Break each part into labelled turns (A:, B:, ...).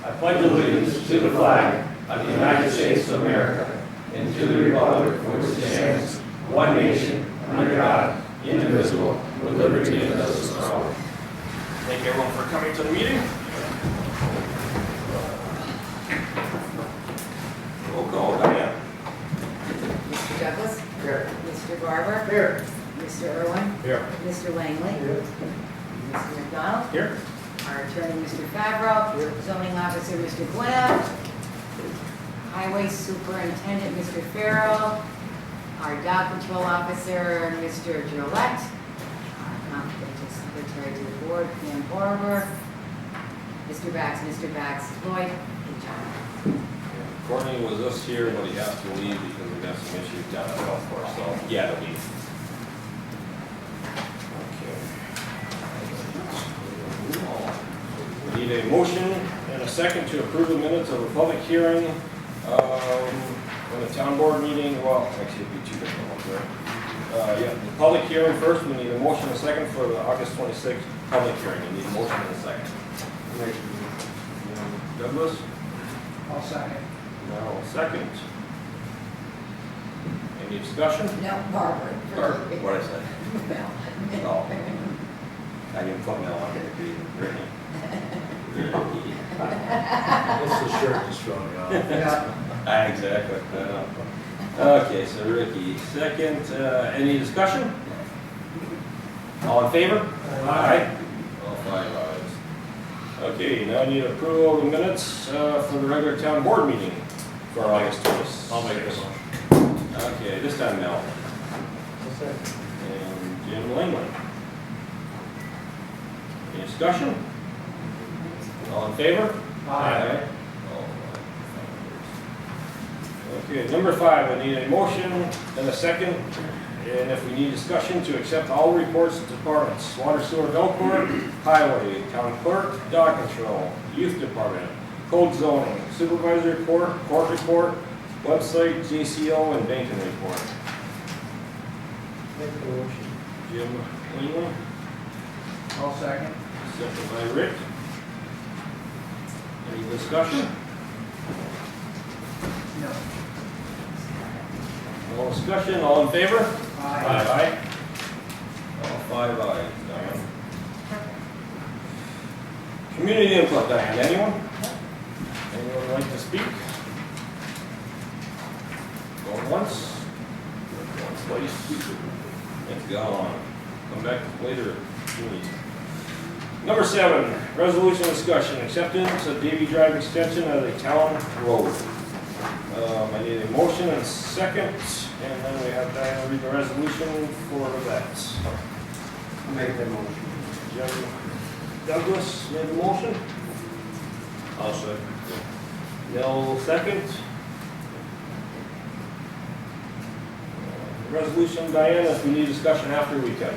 A: I pledge allegiance to the flag of the United States of America and to the republic for which it stands, one nation, under God, indivisible, with liberty and justice for all. Thank you everyone for coming to the meeting. Roll call, Diane.
B: Mr. Douglas?
A: Here.
B: Mr. Barber?
A: Here.
B: Mr. Irwin?
A: Here.
B: Mr. Langley?
A: Here.
B: Mr. McDonald?
A: Here.
B: Our attorney, Mr. Favreau?
A: Here.
B: Zoning officer, Mr. Glenn? Highway superintendent, Mr. Farrell? Our dog control officer, Mr. Gillette? Our confidential secretary to the board, Pam Barber? Mr. Bax, Lloyd, and John.
A: Courtney was just here, but he has to leave because we got some issues down at the golf course, so he had to leave. Okay. We need a motion and a second to approve the minutes of the public hearing on the town board meeting. Well, actually it'd be two different ones, right? Yeah, the public hearing first, we need a motion and a second for the August 26th public hearing. We need a motion and a second. Douglas?
C: I'll second.
A: Now, second. Any discussion?
B: No, Barber.
A: What I said?
B: No.
A: No. I didn't put Mel on it, Brittany.
C: It's the shirt that's throwing me off. Yeah.
A: Exactly. Okay, so Ricky, second. Any discussion? All in favor? Aye. All five ayes. Okay, now I need approval of the minutes for the regular town board meeting for August 20th.
C: I'll make this one.
A: Okay, this time Mel. And Jim Langley. Any discussion? All in favor?
C: Aye.
A: All five. Okay, number 5, I need a motion and a second, and if we need discussion, to accept all reports to departments: water, sewer, health court, highway, town clerk, dog control, youth department, code zoning, supervisor report, court report, website, JCO, and banking report.
C: Make the motion.
A: Jim Langley,
C: I'll second.
A: second by Rick. Any discussion?
C: No.
A: No discussion, all in favor?
C: Aye.
A: Aye. All five ayes, Diane. Community input, Diane, anyone? Anyone like to speak? Going once? Once, twice. It's gone. Come back later if you need. Number 7, resolution discussion, acceptance of Davy Drive extension of the town road. I need a motion and a second, and then we have Diane read the resolution for that.
C: I'll make the motion.
A: Jim Douglas made the motion.
C: I'll second.
A: Nell second. Resolution, Diane, if we need discussion after we can.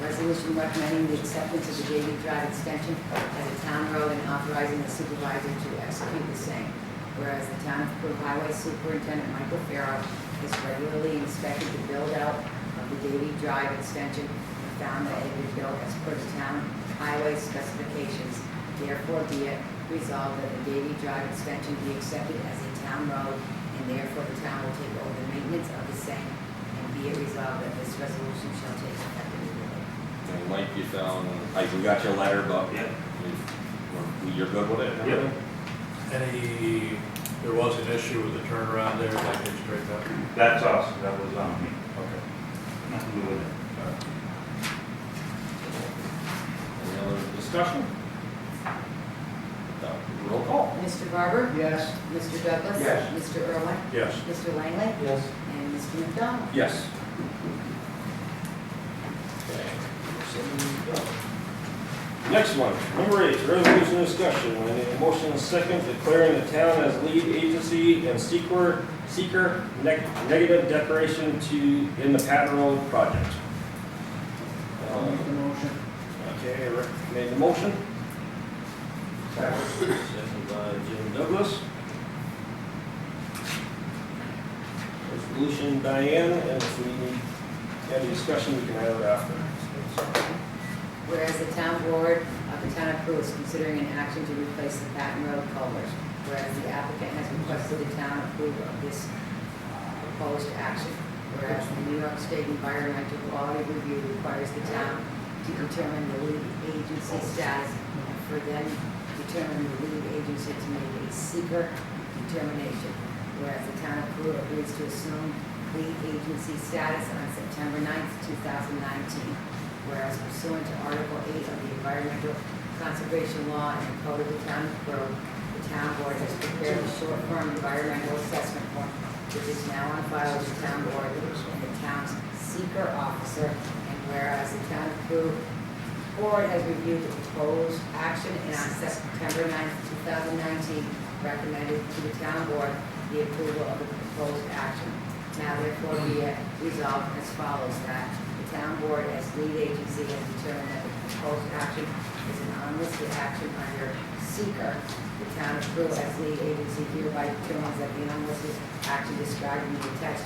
B: Resolution recommending the acceptance of the Davy Drive extension as a town road and authorizing the supervisor to execute the same. Whereas the town of Peru Highway Superintendent Michael Farrow is regularly inspected the build out of the Davy Drive extension and found that it is built as per the town highway specifications. Therefore, be it resolved that the Davy Drive extension be accepted as a town road, and therefore the town will take over the maintenance of the same. And be it resolved that this resolution shall take effect immediately.
A: And Mike, you found, like, we got your letter, but
D: Yep.
A: you're good with it? and
D: Yep.
A: everything?
C: There was an issue with the turnaround there, that get straightened out.
D: That's us, that was me.
C: Okay.
D: Nothing to do with it.
A: Any other discussion? Roll call.
B: Mr. Barber?
C: Yes.
B: Mr. Douglas?
C: Yes.
B: Mr. Irwin?
C: Yes.
B: Mr. Langley?
C: Yes.
B: And Mr. McDonald?
A: Yes. Okay. So, next one, number 8, resolution discussion, and a motion and second declaring the town as lead agency and seeker negative declaration in the Patton Road project.
C: I'll make the motion.
A: Okay, Rick made the motion. Second by Jim Douglas. Resolution, Diane, and if we need any discussion, we can have it after.
B: Whereas the town board of The town of Peru is considering an action to replace the Patton Road culvert, whereas the applicant has requested the town approve of this proposed action. Whereas the New York State Environmental Quality Review requires the town to determine the lead agency status and for then determine the lead agency to make a seeker determination. Whereas the town of Peru agrees to assume lead agency status on September 9th, 2019. Whereas pursuant to Article 8 of the Environmental Conservation Law and the Code of the Town of Peru, the town board has prepared a short-form environmental assessment form, which is now on file with the town board and the town's seeker officer. And whereas the town of Peru board has reviewed the proposed action and on September 9th, 2019, recommended to the town board the approval of the proposed action. Now therefore be it resolved as follows, that the town board as lead agency has determined that the proposed action is an unlisted action under seeker. The town of Peru as lead agency hereby determines that the unlisted action described in the attached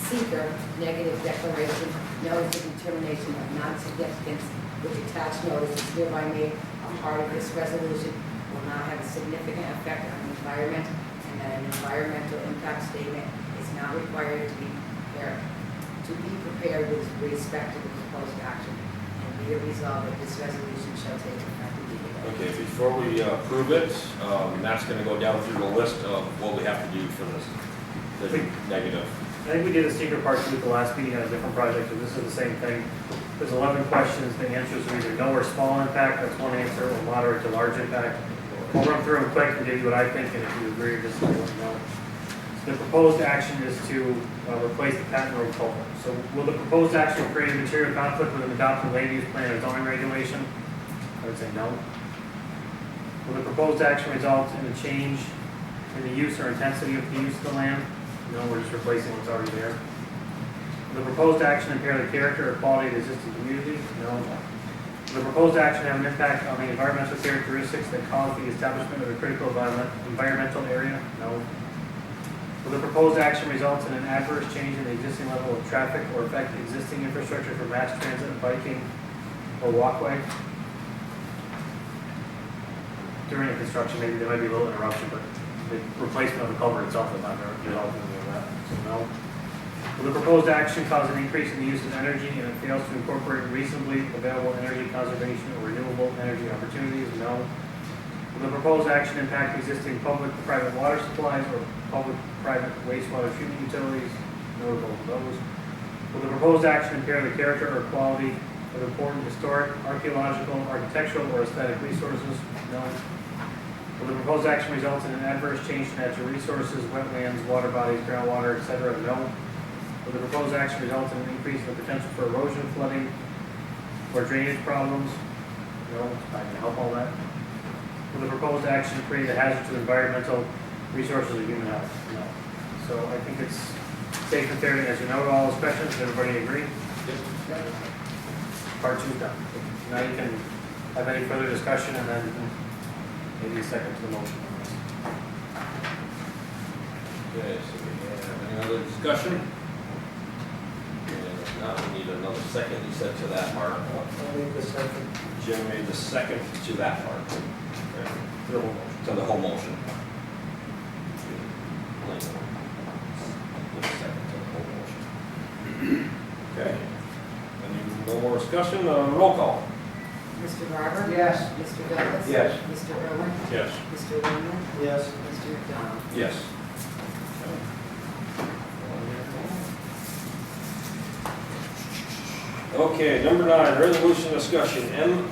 B: seeker negative declaration notice of determination of non-significance, which attached notice is hereby made a part of this resolution, will not have a significant effect on the environment, and that an environmental impact statement is not required to be prepared with respect to the proposed action. And be it resolved that this resolution shall take effect immediately.
A: Okay, before we approve it, Matt's gonna go down through the list of what we have to do for this, the negative.
E: I think we did a secret part two at the last meeting on a different project, and this is the same thing. There's 11 questions, the answers are either no or small impact, that's one answer, or moderate to large impact. I'll run through them quick and give you what I think, and if you agree or disagree, let me know. The proposed action is to replace the Patton Road culvert. So will the proposed action create a material conflict with an adopted land use plan or zoning regulation? I would say no. Will the proposed action result in a change in the use or intensity of the use of the land? No, we're just replacing what's already there. Will the proposed action impair the character or quality of the existing community? No. Will the proposed action have an impact on the environmental characteristics that cause the establishment of a critical environmental area? No. Will the proposed action result in an adverse change in the existing level of traffic or affect the existing infrastructure for mass transit, biking, or walkway? During the construction, maybe there might be a little interruption, but the replacement of the culvert itself is not going to result in any of that, so no. Will the proposed action cause an increase in the use of energy and it fails to incorporate reasonably available energy conservation or renewable energy opportunities? No. Will the proposed action impact existing public-private water supplies or public-private wastewater treatment utilities? No to both of those. Will the proposed action impair the character or quality of important historic, archaeological, architectural, or aesthetic resources? No. Will the proposed action result in an adverse change to natural resources, wetlands, water bodies, groundwater, etc.? No. Will the proposed action result in an increase in the potential for erosion, flooding, or drainage problems? No. It's not going to help all that. Will the proposed action create a hazard to environmental resources or human health? No. So I think it's safe and fair to answer no to all those questions. Does everybody agree? Yep. Part two is done. Now you can have any further discussion and then maybe a second to the motion on this.
A: Okay, so we have any other discussion? And if not, we need another second, you said to that part.
C: I'll make the second.
A: Jim made the second to that part. Okay.
E: The whole motion.
A: To the whole motion. Second to the whole motion. Okay. No more discussion, roll call.
B: Mr. Barber?
C: Yes.
B: Mr. Douglas?
C: Yes.
B: Mr. Irwin?
A: Yes.
B: Mr. Lehman?
C: Yes.
B: Mr. McDonald?
A: Yes. Okay, number 9, resolution discussion,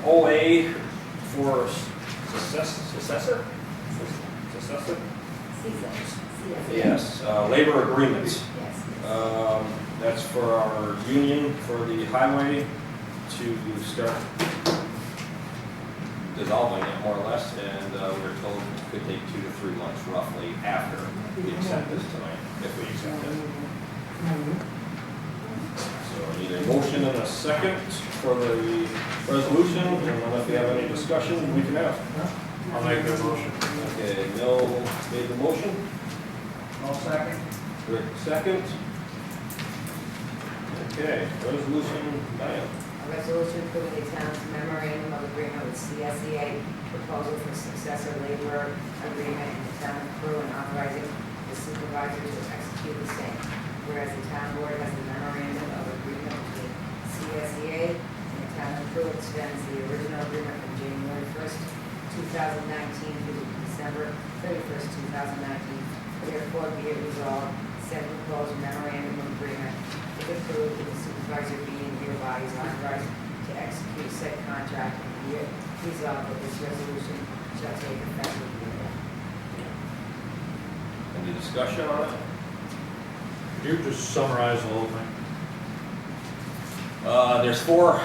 A: MOA for successor? Successor? Yes, labor agreements.
B: Yes.
A: That's for our union for the highway to start dissolving it more or less, and we're told it could take 2 to 3 months roughly after we accept this tonight, if we accept it. So I need a motion and a second for the resolution, and then if you have any discussion, we can have.
C: I'll make the motion.
A: Okay, Bill made the motion,
C: I'll second.
A: Rick second. Okay, resolution 9.
B: A resolution approving the town's memorandum of agreement with CSEA proposal for successor laborer agreement in the town of Peru and authorizing the supervisor to execute the same. Whereas the town board has a memorandum of agreement between CSEA and the town of Peru extends the original agreement from January 1st, 2019 through December 31st, 2019. Therefore, be it resolved, said proposed memorandum of agreement, if approved, the supervisor being hereby is authorized to execute said contract, and be it resolved that this resolution shall take effect immediately.
A: Any discussion on it?
C: Could you just summarize the whole thing?
A: There's four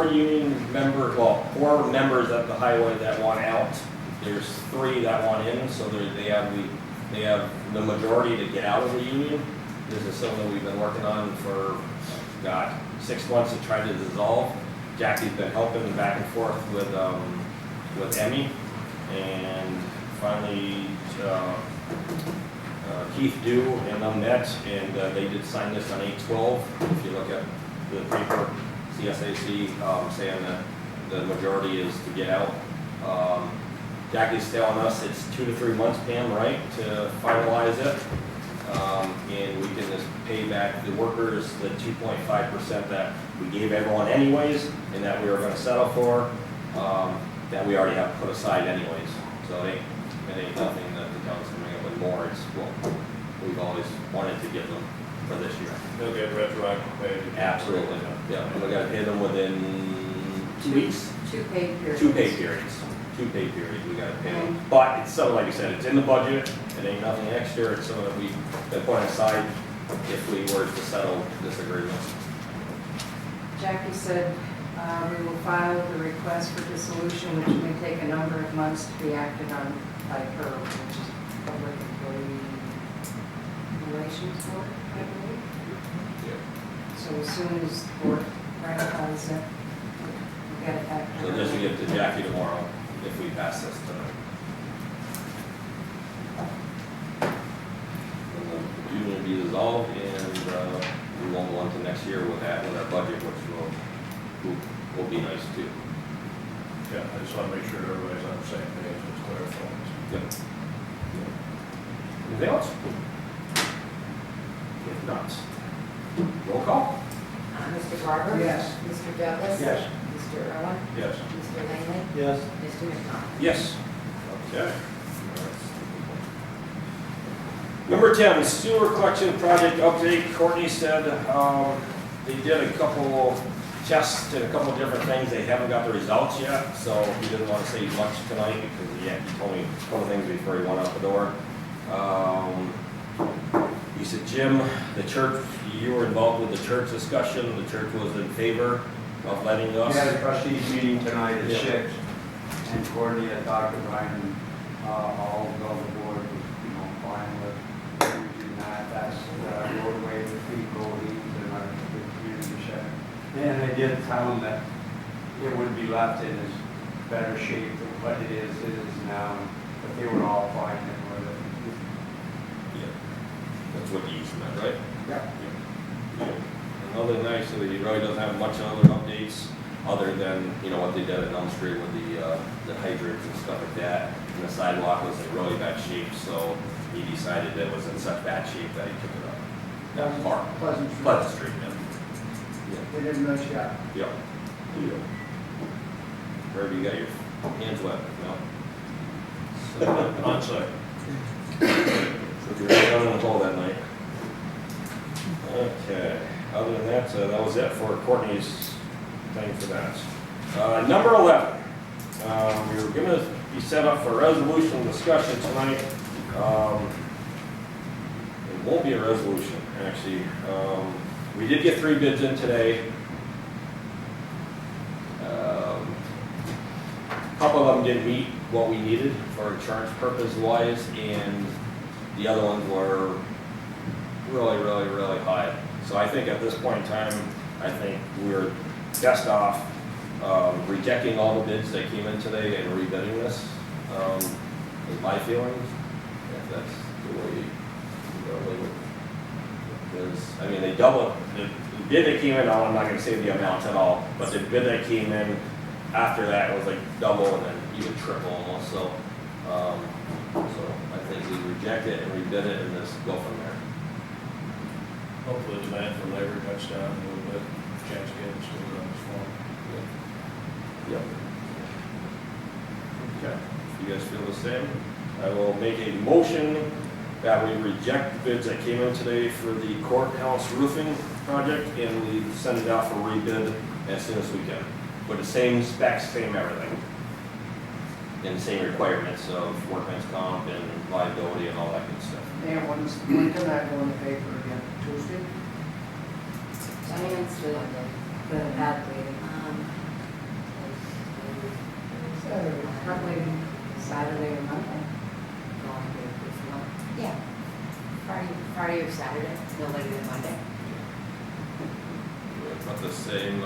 A: union members, well, 4 members at the highway that want out. There's 3 that want in, so they have the majority to get out of the union. This is something we've been working on for, 6 months to try to dissolve. Jackie's been helping back and forth with Emmy, and finally, Keith Dew and them met, and they did sign this on 8/12. If you look at the paper, CSAC saying that the majority is to get out. Jackie's telling us it's 2 to 3 months, Pam, right, to finalize it. And we can just pay back the workers the 2.5% that we gave everyone anyways, and that we were gonna settle for, that we already have put aside anyways. So it ain't nothing that the town's coming up with more, it's what we've always wanted to give them for this year.
F: They'll get retroactive pay.
A: Absolutely, yeah, and we gotta pay them within 2 weeks.
B: 2 paid periods.
A: 2 pay periods. 2 pay periods, we gotta pay them. But it's something, like you said, it's in the budget, it ain't nothing extra, it's something that we've been putting aside if we were to settle this agreement.
G: Jackie said, we will file the request for dissolution, which may take a number of months to be acted on by her, which is Public Employee Relations Board, I believe. So as soon as the board ratifies it, we get it back.
A: So this will get to Jackie tomorrow, if we pass this tonight. And the union will be dissolved, and we won't go into next year with that, with our budget, which will be nice too.
F: Yeah, I just wanna make sure everybody's on the same page, just clarify.
A: Yep. Anything else? If not, roll call?
B: Mr. Barber?
G: Yes.
B: Mr. Douglas?
F: Yes.
B: Mr. Irwin?
F: Yes.
B: Mr. Langley?
C: Yes.
B: Mr. McDonald?
A: Yes. Okay. Number 10, sewer collection project update. Courtney said they did a couple tests and a couple different things. They haven't got the results yet, so he didn't want to say much tonight because he told me a couple things before he went out the door. He said, Jim, the church, you were involved with the church discussion. The church was in favor of letting us.
H: We had a trustees meeting tonight at
A: Yeah.
H: 6, and Courtney and Dr. Bryan, all of the board was, fine with using that. That's the roadway between Goldie's and our community center. And I did tell them that it would be left in as better shape than what it is now, but they were all fine with it.
A: Yeah. That's what you meant, right?
H: Yeah.
A: Yeah. Another than that, so he really doesn't have much other updates other than, what they did at Elm Street with the hydrants and stuff like that. And the sidewalk was in really bad shape, so he decided that it was in such bad shape that he took it up. That part.
H: Pleasant Street.
A: Pleasant Street, yeah.
H: They did a nice job.
A: Yeah. Wherever you got your hands wet, no?
F: On site.
A: So you're down in the hole that night. Okay, other than that, that was it for Courtney's thing for that. Number 11, we were gonna be set up for resolution discussion tonight. It won't be a resolution, actually. We did get 3 bids in today. A couple of them didn't meet what we needed for insurance purpose wise, and the other ones were really high. So I think at this point in time, I think we're best off rejecting all the bids that came in today and rebidding this, is my feeling, if that's the way you go with it. Because, they double it, bid that came in, now I'm not gonna say the amounts at all, but the bid that came in after that was like double and then even triple almost, so, so I think we reject it and rebid it and just go from there.
F: Hopefully the demand for labor cuts down a little bit, chance of getting schools on this phone.
A: Yep. Okay, you guys feel the same? I will make a motion that we reject the bids that came in today for the courthouse roofing project, and we send it out for rebid as soon as we can, with the same specs, same everything, and the same requirements of workman's comp and liability and all that good stuff.
H: And when can that go in the paper again? Tuesday?
B: Diane's the ad reading.
G: Probably Saturday or Monday.
B: Yeah, Friday or Saturday, no later than Monday.
A: About the same,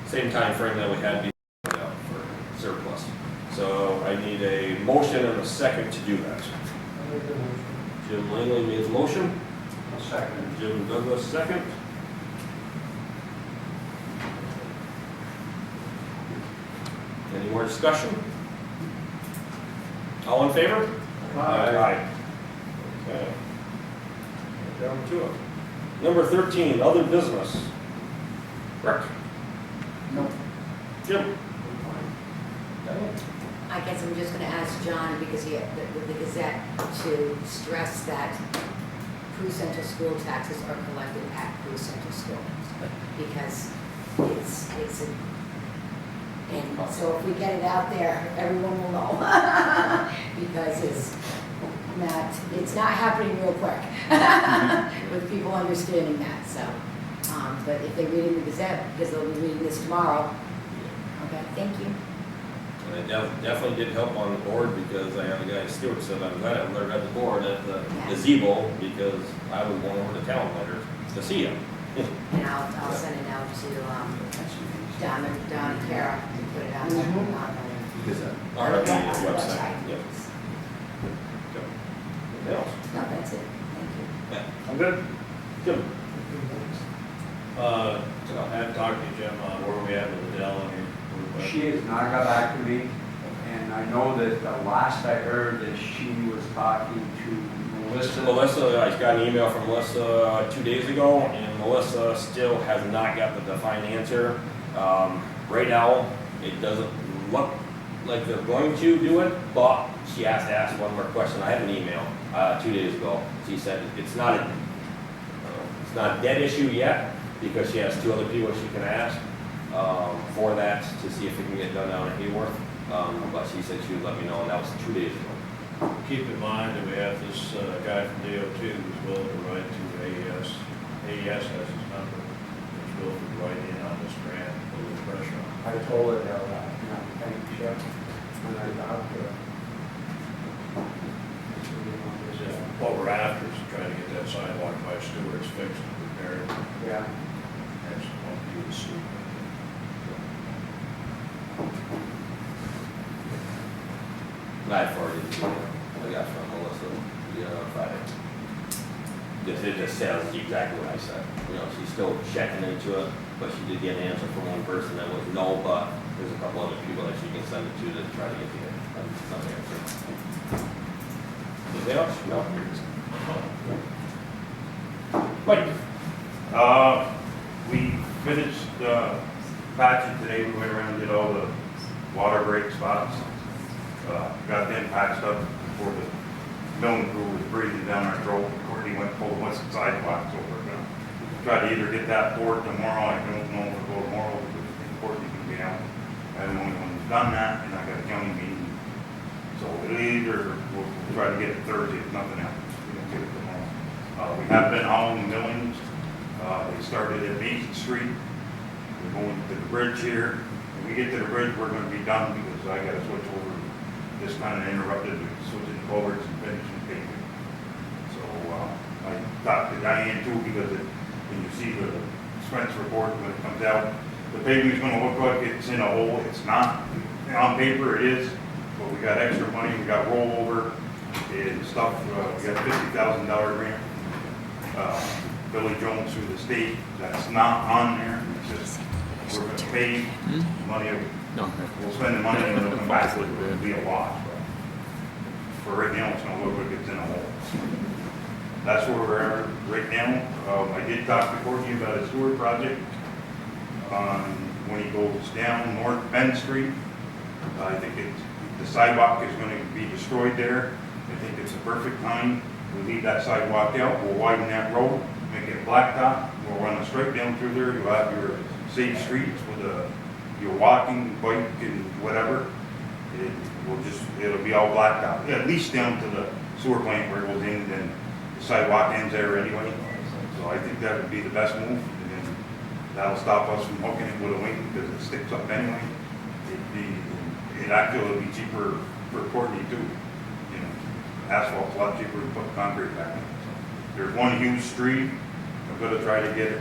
A: same time frame that we had before for surplus. So I need a motion and a second to do that. Jim Langley made the motion.
H: A second.
A: Jim Douglas, second. Any more discussion? All in favor? Aye. Okay. Down to it. Number 13, other business. Rick?
H: No.
A: Jim?
B: I guess I'm just gonna ask John, because he, with the Gazette, to stress that Peru Central school taxes are collected at Peru Central School. Because it's a, and so if we get it out there, everyone will know. Because it's not happening real quick with people understanding that, so. But if they read in the Gazette, because they'll be reading this tomorrow. Okay, thank you.
A: And it definitely did help on the board, because I had a guy, Stuart, said, I'm glad I learned at the board at the gazebo, because I was going over to town later to see him.
B: And I'll send it out to, Don and Kara and put it out there.
A: Our website.
B: Website.
A: Yep. Anything else?
B: No, that's it, thank you.
F: I'm good.
A: Jim?
F: I haven't talked to you, Jim, where we at with Adele and your.
H: She has not got back to me, and I know that the last I heard that she was talking to
A: Melissa, I got an email from Melissa 2 days ago, and Melissa still has not got the defined answer. Right now, it doesn't look like they're going to do it, but she has to ask one more question. I had an email 2 days ago. She said it's not a dead issue yet, because she has 2 other people she can ask for that to see if it can get done down at Hayworth. But she said she would let me know, and that was 2 days ago.
F: Keep in mind that we have this guy from DOT who's willing to write to AES. AES has his number. He's willing to write in on this grant, put a little pressure on.
H: I told her that, thank you, Chef, when I talked to her.
F: What we're after is trying to get that sidewalk by Stewart's fixed and repaired.
H: Yeah.
F: That's what you would see.
A: I've already, I got from Melissa Friday. It just says exactly what I said. You know, she's still checking into it, but she did get an answer from one person that was no, but there's a couple other people that she can send it to try to get the answer. Anything else? No. Mike?
D: We finished patching today. We went around and did all the water break spots. Got them patched up before the milling crew was breathing down our throat. Courtney went and pulled a bunch of sidewalks over. Try to either get that poured tomorrow. I don't know if it'll go tomorrow because Courtney can be out. I'm the only one who's done that, and I got a county meeting. So it'll either we'll try to get it Thursday if nothing else. We don't get it tomorrow. We have been hauling millings. They started at Mason Street. We're going to the bridge here. When we get to the bridge, we're going to be done because I got to switch over. This kind of interrupted switching culverts and finishing paving. So I talked to Diane too, because when you see the Spence report when it comes out, the paving's going to look like it's in a hole. It's not. On paper it is, but we got extra money. We got rollover and stuff. We got $50,000 grant Billy Jones through the state, that's not on there, it's just, we're gonna pay money, we'll spend the money and it'll come back, it'll be a wash. For right now, it's not what gets in a hole. That's where we're at right now. I did talk to Courtney about a sewer project, when he goes down North Bend Street. I think the sidewalk is gonna be destroyed there. I think it's a perfect time. We leave that sidewalk out, we'll widen that road, make it blacktop, we'll run a straight down through there, you'll have your safe streets with your walking, bike, and whatever. It'll be all blacktop, at least down to the sewer plant where it goes in, then the sidewalk ends there anyway. So I think that would be the best move, and then that'll stop us from hooking it with a wing, because it sticks up anyway. It actually will be cheaper for Courtney too. You know, asphalt's a lot cheaper than putting concrete back in. There's one huge street, I'm gonna try to get it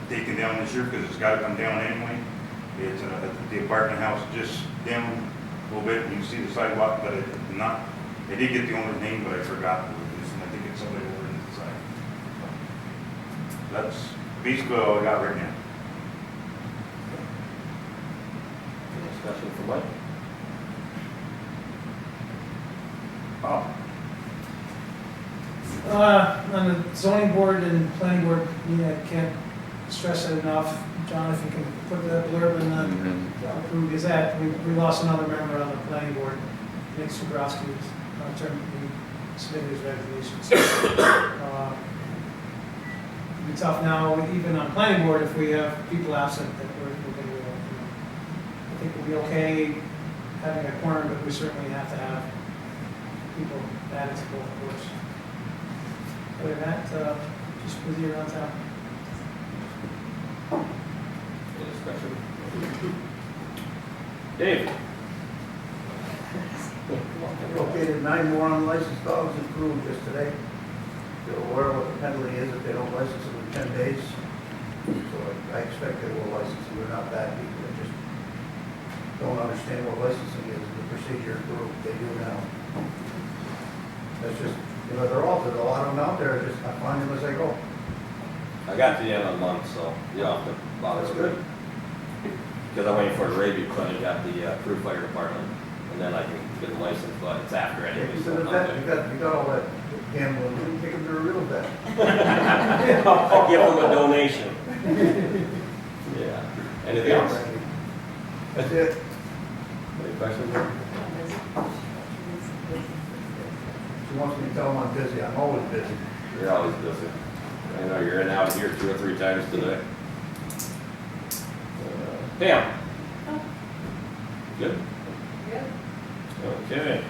D: taken down this year, because it's gotta come down anyway. It's the apartment house just down a little bit, and you see the sidewalk, but I did get the owner's name, but I forgot who it is, and I think it's somebody over in the side. That's basically all I got right now.
A: Any discussion for Mike? Bob?
I: On the zoning board and planning board, I can't stress it enough. John, if you can put that blurb in the Peru Gazette, we lost another member on the planning board, Nick Sugrowski, he submitted his resignation. It'd be tough now, even on planning board, if we have people absent, that we're going to, I think we'll be okay having a quorum, but we certainly have to have people added to both boards. Other than that, just busy around town.
A: Any discussion? Dave?
C: Located 9 more unlicensed dogs in Peru just today. They're aware what the penalty is if they don't license them in 10 days. So I expect they will license them. They're not bad people. They just don't understand what licensing is, the procedure in Peru. They do now. That's just, they're all, there's a lot of them out there. I find them as I go.
A: I got to the end of the month, so you don't have to bother.
C: That's good.
A: Because I'm waiting for the rabies clinic at the Peru Fire Department, and then I can get the license, but it's after
C: Take
A: anyway.
C: them
A: So
C: to the
A: I'm
C: vet.
A: good.
C: You got all that gambling. You can take them to a real vet.
A: I'll give them a donation. Yeah. Anything else?
C: That's it.
A: Any questions?
C: She wants me to tell them I'm busy. I'm always busy.
A: You're always busy. I know you're in and out here 2 or 3 times today. Pam? Good?
G: Good.
A: Okay.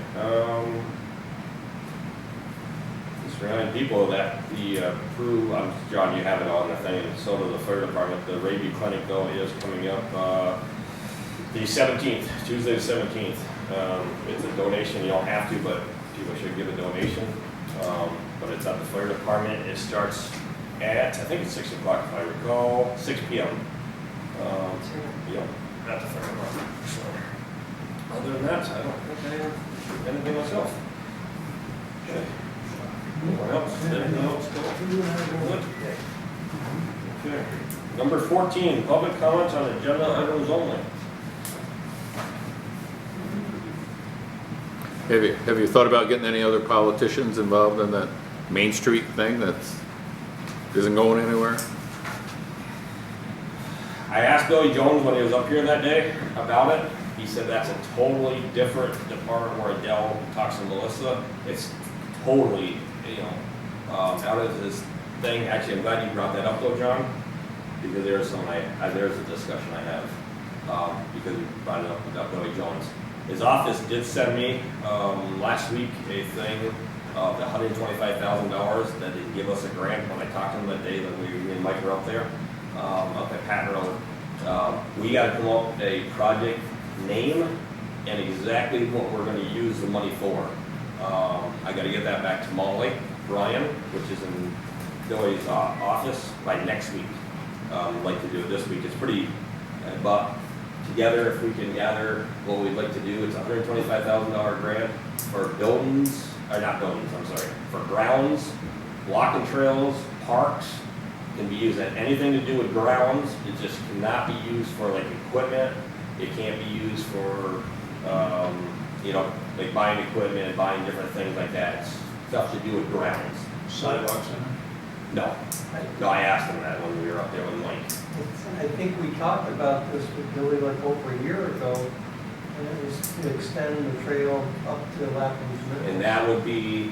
A: Just remind people that the Peru, John, you have it on the thing, and so does the fire department. The rabies clinic though is coming up the 17th, Tuesday the 17th. It's a donation. You don't have to, but people should give a donation. But it's at the fire department. It starts at, I think it's 6 o'clock if I recall, 6 p.m. Yeah, at the fire department. So, other than that, I don't think I have anything myself. Okay. Anyone else? Anything else? Good? Okay. Number 14, public comments on agenda items only.
J: Have you thought about getting any other politicians involved in that Main Street thing that isn't going anywhere?
A: I asked Billy Jones when he was up here that day about it. He said that's a totally different department where Adele talks to Melissa. It's totally, out of this thing. Actually, I'm glad you brought that up though, John, because there's a discussion I have because you brought it up about Billy Jones. His office did send me last week a thing of the $125,000 that they'd give us a grant when I talked to him that day that me and Mike were up there, up at Patton Road. We got to come up with a project name and exactly what we're going to use the money for. I got to get that back to Molly Bryan, which is in Billy's office, by next week. I'd like to do it this week. It's pretty, but together, if we can gather what we'd like to do, it's a $125,000 grant for buildings, or not buildings, I'm sorry, for grounds, walking trails, parks, can be used at anything to do with grounds, it just cannot be used for like equipment, it can't be used for, you know, like buying equipment, buying different things like that, it's stuff to do with grounds.
F: Sidewalks in
A: No, no, I asked him that when we were up there with Mike.
K: I think we talked about this with Billy like over a year ago, and it was to extend the trail up to Lapham's Mill.
A: And that would be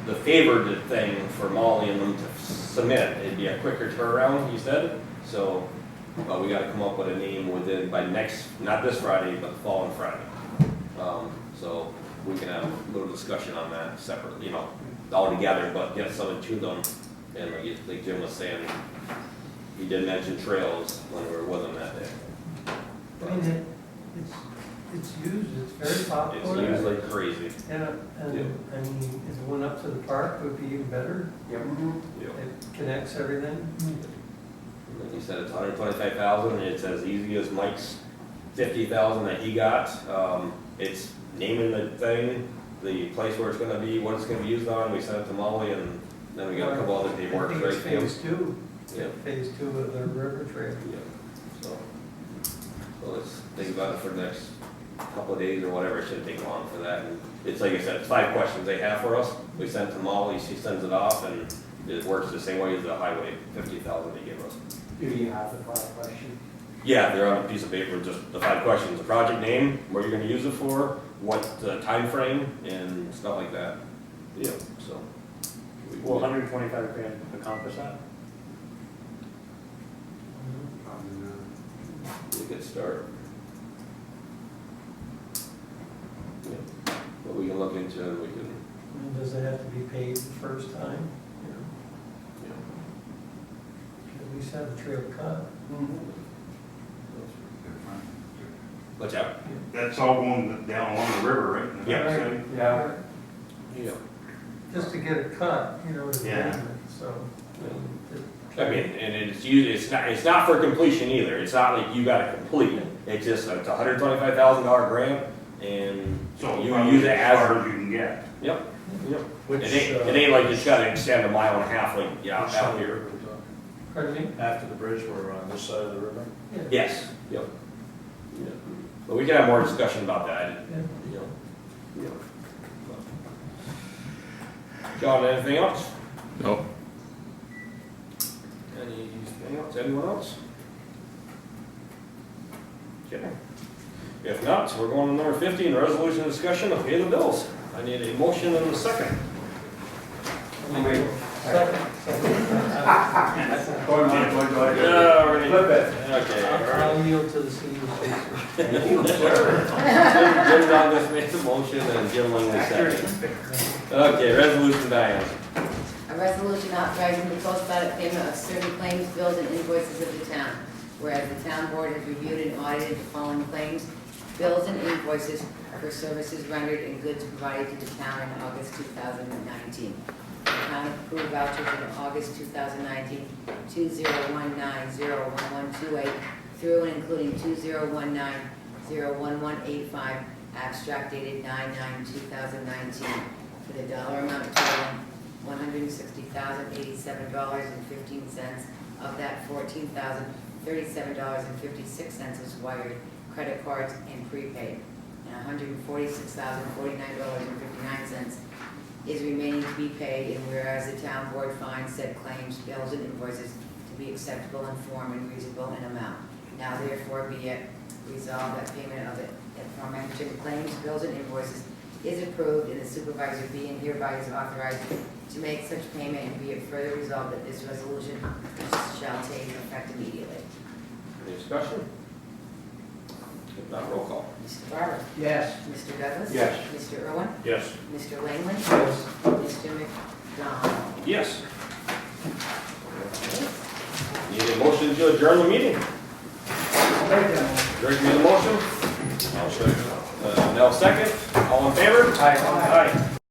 A: the favored thing for Molly and them to submit. It'd be a quicker turnaround, he said. So, we gotta come up with a name within, by next, not this Friday, but the following Friday. So we can have a little discussion on that separately, you know, all together, but get something to them. And like Jim was saying, he did mention trails when we were with him that day.
K: I mean, it's used, it's very popular.
A: It's used like crazy.
K: And, I mean, if it went up to the park, it would be even better.
A: Yep.
K: It connects everything.
A: Like you said, it's 125,000, and it's as easy as Mike's 50,000 that he got. It's naming the thing, the place where it's gonna be, what it's gonna be used on, we sent it to Molly, and then we got a couple other
K: I
A: paperwork
K: think
A: right
K: it's
A: there.
K: phase two.
A: Yeah.
K: Phase two of the river trail.
A: Yeah, so let's think about it for the next couple of days or whatever, it shouldn't take long for that. And it's like I said, it's 5 questions they have for us, we send it to Molly, she sends it off, and it works the same way as the highway 50,000 they give us.
H: Do you have the 5 questions?
A: Yeah, they're on a piece of paper, just the 5 questions, the project name, where you're gonna use it for, what time frame, and stuff like that. Yeah, so.
E: Will 125 grand accomplish that?
H: Probably not.
A: Be a good start. Yeah, but we can look into it, we can,
K: And does it have to be paid the first time?
A: you know.
K: At least have the trail cut.
A: Watch out.
D: That's all going down along the river, right?
A: Yeah.
K: Right.
H: Yeah.
A: Yeah.
K: Just to get it cut, you know, to
D: Yeah.
K: name it, so.
A: I mean, and it's usually, it's not for completion either, it's not like you gotta complete it, it's just, it's a $125,000 grant, and
D: So
A: you
D: probably
A: use it
D: as
A: as.
D: far as you can get.
A: Yep, yep.
F: Which,
A: It ain't like you just gotta extend a mile and a half, like, yeah,
F: which
A: out
F: side of the
A: here.
F: river are we talking?
K: Pardon me?
F: After the bridge, we're on this side of the river?
K: Yeah.
A: Yes, yep. Yeah. But we can have more discussion about that,
K: Yeah.
A: you know. Yeah. John, anything else?
J: No,
A: Anything else, anyone else? Okay. If not, we're going to number 15, resolution discussion of pay the bills. I need a motion and a second.
K: Second.
H: Go ahead.
A: Yeah, we're gonna-
H: Flip it.
A: Okay.
K: I'll yield to the senior citizen.
A: Jim Douglas made the motion and Jim Langley second. Okay, resolution, Diane.
B: A resolution authorizing the post-audit payment of certain claims, bills, and invoices of the town. Whereas the town board has reviewed and audited the following claims, bills, and invoices for services rendered and goods provided to the town in August 2019. The town approved vouchers in August 2019, 2019-01128 through and including 2019-01185, abstract dated 9/9/2019, for the dollar amount totaling $160,087.15. Of that, $14,037.56 was wired, credit cards, and prepaid, and $146,049.59 is remaining to be paid, and whereas the town board finds said claims, bills, and invoices to be acceptable in form and reasonable in amount. Now therefore be it resolved that payment of the aforementioned claims, bills, and invoices is approved, and the supervisor be and hereby is authorized to make such payment, and be it further resolved that this resolution shall take effect immediately.
A: Any discussion? If not, roll call.
B: Mr. Barber?
K: Yes.
B: Mr. Douglas?
H: Yes.
B: Mr. Irwin?
F: Yes.
B: Mr. Langley?
K: Yes.
B: Mr. McDonald?
A: Yes. Need a motion to adjourn the meeting. Greg made a motion. I'll second. Nell second. All in favor?
K: Aye.
A: Aye.